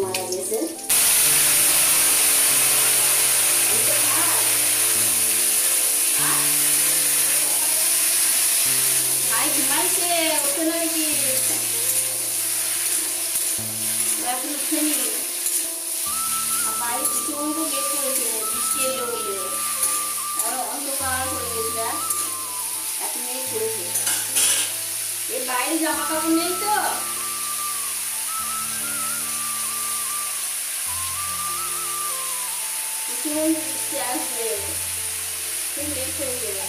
মারা গেছে ভাই ঘুমাইছে ওঠে নাকি এখন উঠেনি আর বাড়ি প্রচন্ড বেগ করেছে বৃষ্টি এলো বলে আর অন্ধকার হয়ে গেছে এখন এই করেছে এর বাইরে জামা কাপড় নেই তো প্রচন্ড বৃষ্টি আসবে খুব লেট হয়ে গেল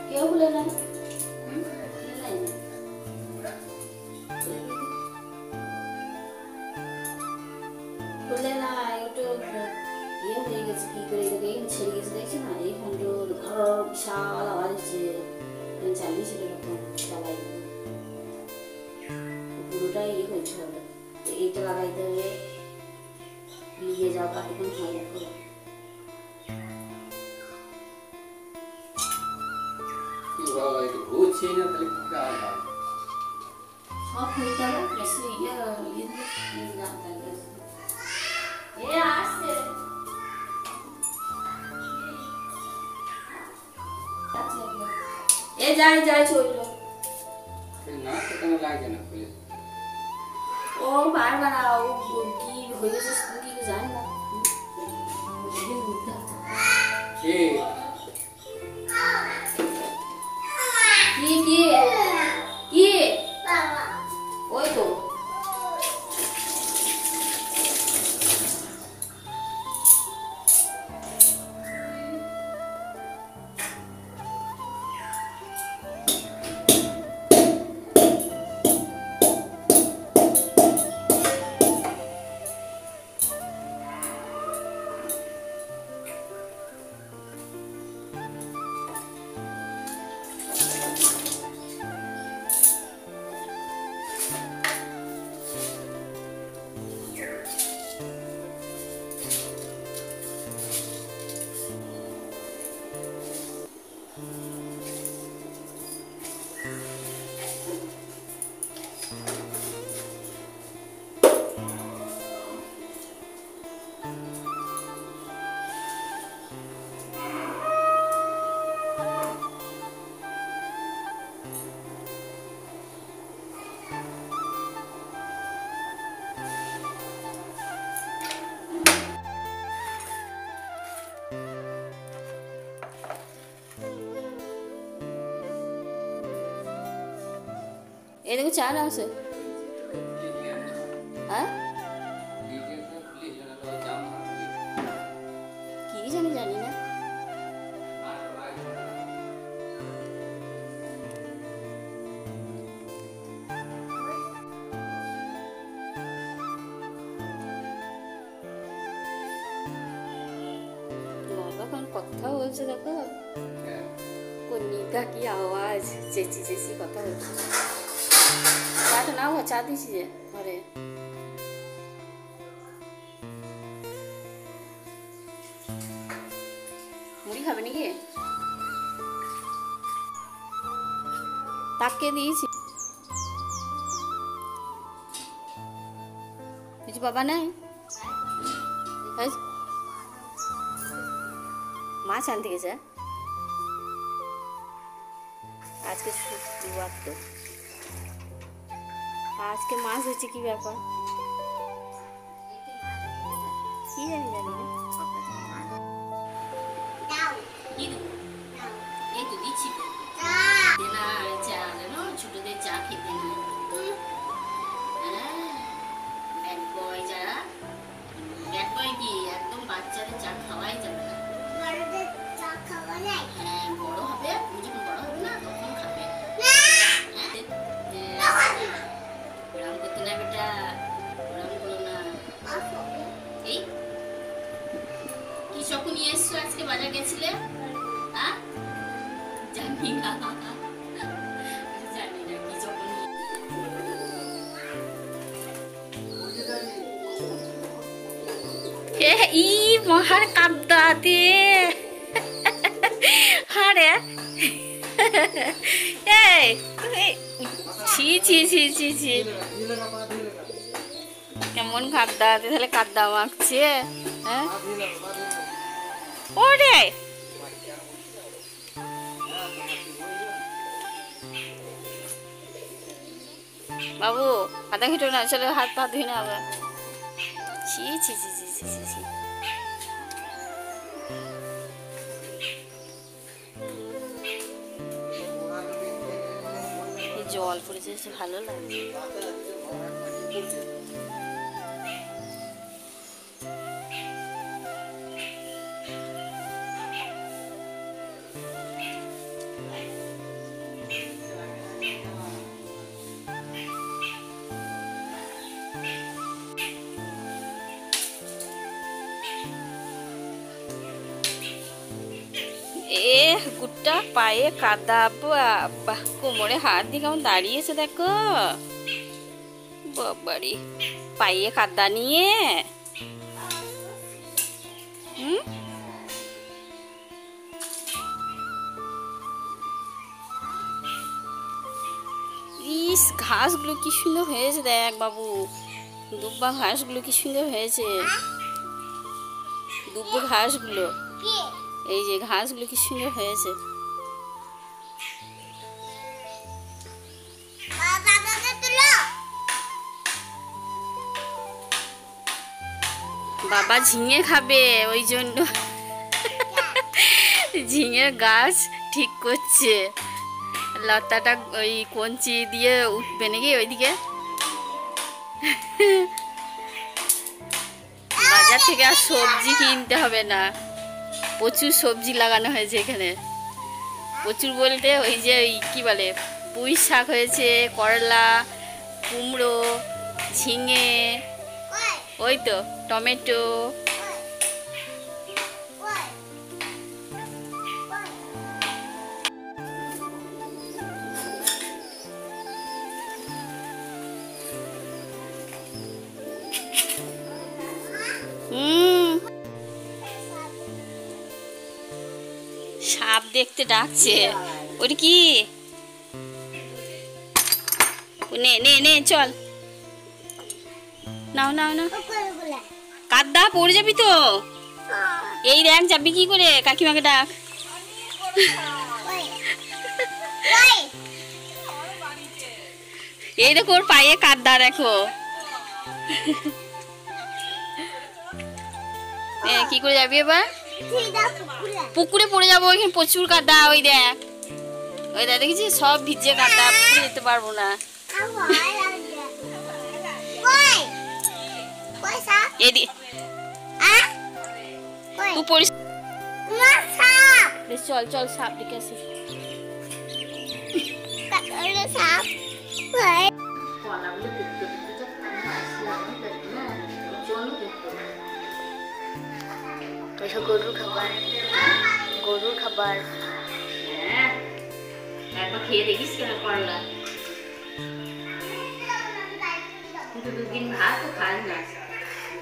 কেউ বলে নাই বলে না একটু ইয়ে হয়ে গেছে কি করে এটাকে ছেড়ে গেছে দেখছি না এইখান ঘর বিশাল আওয়াজ হচ্ছে চালিয়েছিল এরকম চালাই পুরোটাই ইয়ে হয়েছে হবে এইটা লাগাইতে হবে নিয়ে যাও কতক্ষণ হয় দেখো সব খুলতে হবে বেশি ইয়ে আসছে এ যাই যাই চললো ও বারবার ও কি হয়ে গেছে কি জানি না কি কি কি ওই তো ये देखो चार नाम से हाँ की जानी जानी ना कौन कथा हो देखो कोनिका की आवाज चेची चेची कथा हो चाट ना हो चा दी जे घरे मुड़ी खाबे नाकि ताके दिएछि কিছু বাবা নাই মাছ আনতে গেছে আজকে শুক্রবার তো আজকে মাছ হচ্ছে কি ব্যাপার কি জানি জানি না এই তো দিচ্ছি না চা জানো ছোটদের চা খেতে না ব্যাড বয় যারা ব্যাড বয় কি একদম বাচ্চাদের চা খাওয়াই যাবে না বড়দের চা খাওয়া যায় হ্যাঁ বড় হবে যখন বড় হবে না তখন খাবে ওরম করতে না বেটা ওরম করো না এই কি সকু নিয়ে এসছো আজকে বাজার গেছিলে হ্যাঁ জানি না জানি না কি সকু নিয়ে ই মহার কাদ্দা দে হারে এই ছি ছি ছি ছি ছি কেমন কাদা আছে, তাহলে কাদা মাখছে। হ্যাঁ ওরে বাবু কাদা ঘেটো না, চলো হাত পা ধুই না আবার। ছি ছি ছি ছি ছি ছি ছি। জল পড়েছে, ভালো লাগছে। গুটটা পায়ে কাদা, বাবা কোমরে হাত দিয়ে কেমন দাঁড়িয়েছে দেখো, বাবারি পায়ে কাদা নিয়ে। ইস ঘাসগুলো কি সুন্দর হয়েছে দেখ বাবু, দুব্বা ঘাসগুলো কি সুন্দর হয়েছে, দুব্বো ঘাসগুলো, এই যে ঘাসগুলো কি সুন্দর হয়েছে। বাবা ঝিঙে খাবে, ওই জন্য ঝিঙের গাছ ঠিক করছে, লতাটা ওই কঞ্চি দিয়ে উঠবে নাকি ওইদিকে। বাজার থেকে আর সবজি কিনতে হবে না, প্রচুর সবজি লাগানো হয়েছে এখানে। প্রচুর বলতে ওই যে কি বলে পুঁই শাক হয়েছে, করলা, কুমড়ো, ঝিঙে, ওই তো টমেটো, সাপ দেখতে ডাকছে, ওটা কি, নে নে নে চল, নাও নাও না, কাদা পড়ে যাবি তো, এই দেখ যাবি কি করে, কাকিমাকে ডাক। এই দেখো ওর পায়ে কাদা দেখো, কি করে যাবি এবার, পুকুরে পড়ে যাবো, ওইখানে প্রচুর কাদা, ওই দেখ দেখেছি সব ভিজে কাদা, পুকুরে যেতে পারবো না। চল চল সাপ দেখে আসি। গরুর খাবার, গরুর খাবার একবার খেয়ে দেখিস কেন করলা, কিন্তু দুদিন ভাত তো খাস না,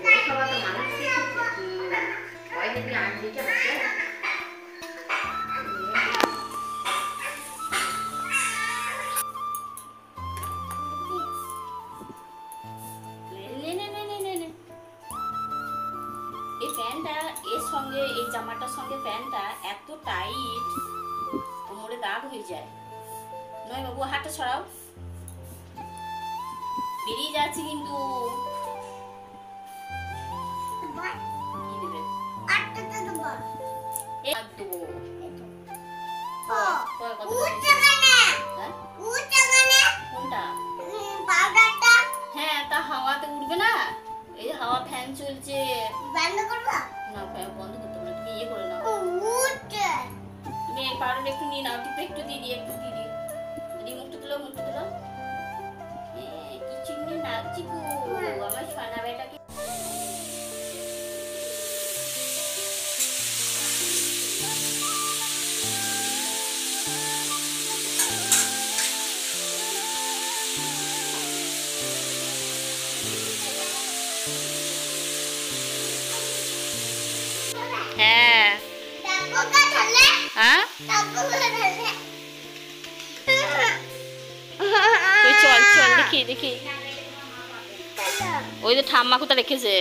গরু খাবার তো মানুষ এই প্যান্টটা এর সঙ্গে, এই জামাটার সঙ্গে প্যান্টটা এত টাইট, কোমরে দাগ হয়ে যায়। নয় বাবু হাতটা ছড়াও, বেরিয়ে যাচ্ছে কিন্তু। হ্যাঁ তা হাওয়াতে উঠবে না, এই হাওয়া ফ্যান চলছে, বন্ধ করবো না, বন্ধ করতে হবে না, তুমি ইয়ে করে নাও, তুমি এই পাউডার একটু নিয়ে নাও, টিপে একটু দিয়ে দিই, একটু দিয়ে দিই, মুখটা তুলো, মুখটা তুলো, কিছু নিয়ে নাচছি গো আমার সোনা বেটাকে। হ্যাঁ হ্যাঁ চল চল দেখি দেখি ওই যে ঠাম্মা কোথা রেখেছে,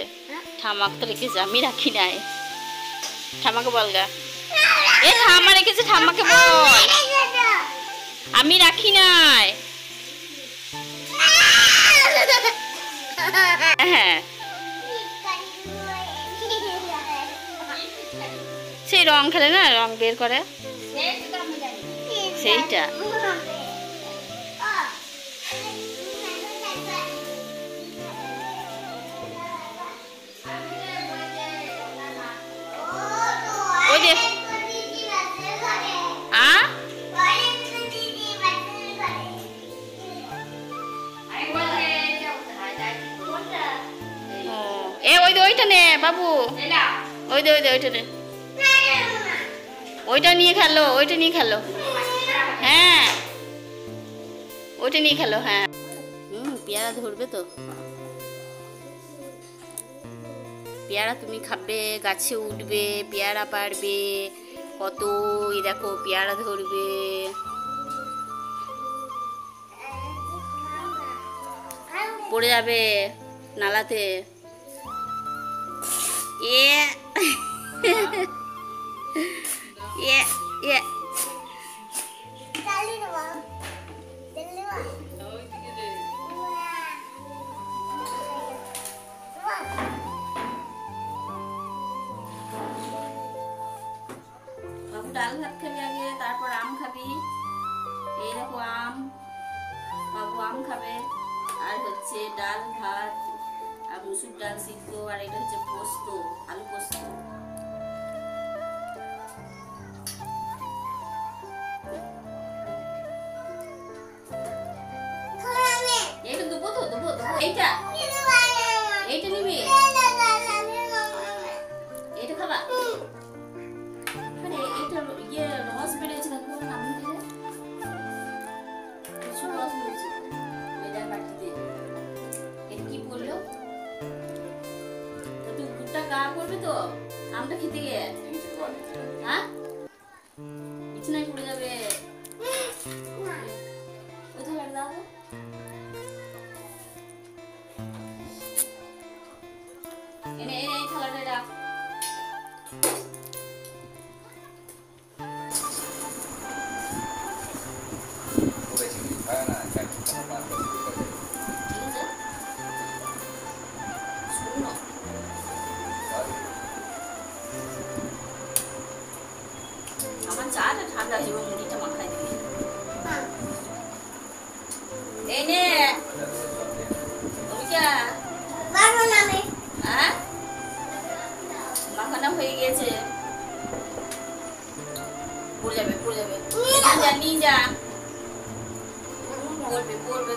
ঠাম্মা কোথা রেখেছে, আমি রাখি নাই। ঠাম্মাকে বল গা, এ ঠাম্মা রেখেছে, ঠাম্মাকে বল, আমি রাখি নাই। হ্যাঁ সেই রং খেলে না, রং বের করে সেইটা। ওই যে ওইটা নে বাবু, ওইটা নে, ওইটা নিয়ে খেলো, ওইটা নিয়ে খেলো। হ্যাঁ ওইটা নিয়ে খেলো। হ্যাঁ পেয়ারা ধরবে তো, পেয়ারা তুমি খাবে, গাছে উঠবে, পেয়ারা পারবে কত, এই দেখো পেয়ারা ধরবে। পড়ে যাবে নালাতে। বাবু ডাল ভাত খাবি আগে, তারপর আম খাবি। এই দেখো আম, বাবু আম খাবে, আর হচ্ছে ডাল ভাত আর মুসুর ডাল সিদ্ধ, আর এটা হচ্ছে পোস্ত, আলু পোস্ত। এইটা দেবো তো, দেবো এইটা, এইটা নিবি, এইটা খাবা। আরে এইটা ইয়ে রস বেরিয়েছে, দেখো নাম দিলে কিছু রস বেরিয়েছে মেয়েটার বাটিতে। এটা কি বললো, তুই দুধটা গা করবি তো আমটা খেতে গিয়ে? হ্যাঁ বিছানায় পড়ে যাবে। ওই থালাটা দাও, এনে এনে এই থালাটা রাখ। আমার চাটা ঠান্ডা হয়ে যাবে, মুড়িটা মাখাই দিবি। এই নে মাখানা হয়ে গেছে, পড়ে যাবে, পড়ে যাবে, নিয়ে যা, পড়বে পড়বে।